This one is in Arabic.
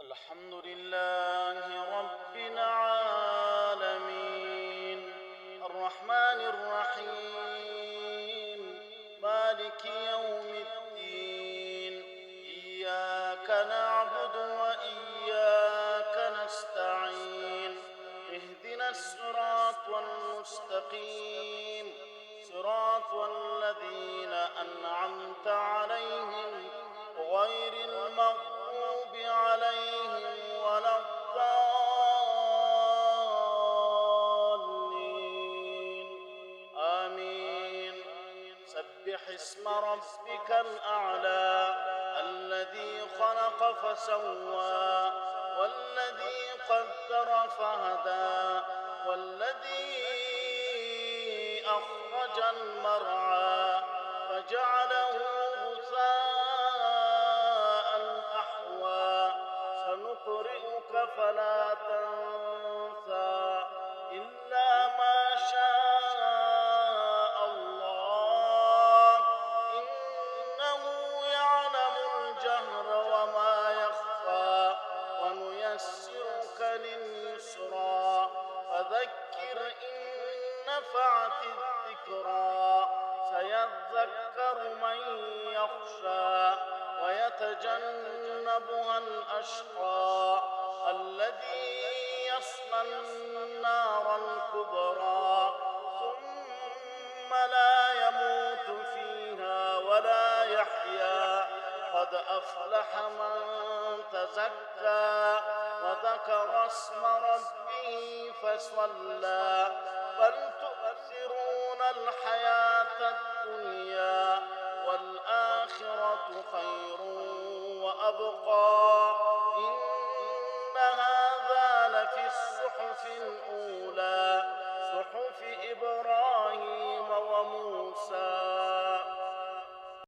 الحمد لله رب العالمين الرحمن الرحيم مالك يوم الدين إياك نعبد وإياك نستعين اهدنا الصراط المستقيم صراط الذين أنعمت عليهم غير المغضوب عليهم ولا الضالين آمين. سبح اسم ربك الأعلى الذي خلق فسوى والذي قدر فهدى والذي أخرج المرعى فجعله غثاء أحوى سنقرئك فلا تنسى إلا ما شاء الله إنه يعلم الجهر وما يخفى ونيسرك لليسرى فذكر إن نفعت الذكرى سيذكر من يخشى ويتجنبها الأشقى الذي يصلى النار الكبرى ثم لا يموت فيها ولا يحيا قد أفلح من تزكى وذكر اسم ربه فصلى بل تؤثرون الحياة الدنيا والآخرة خير وأبقى إن هذا لفي الصحف الأولى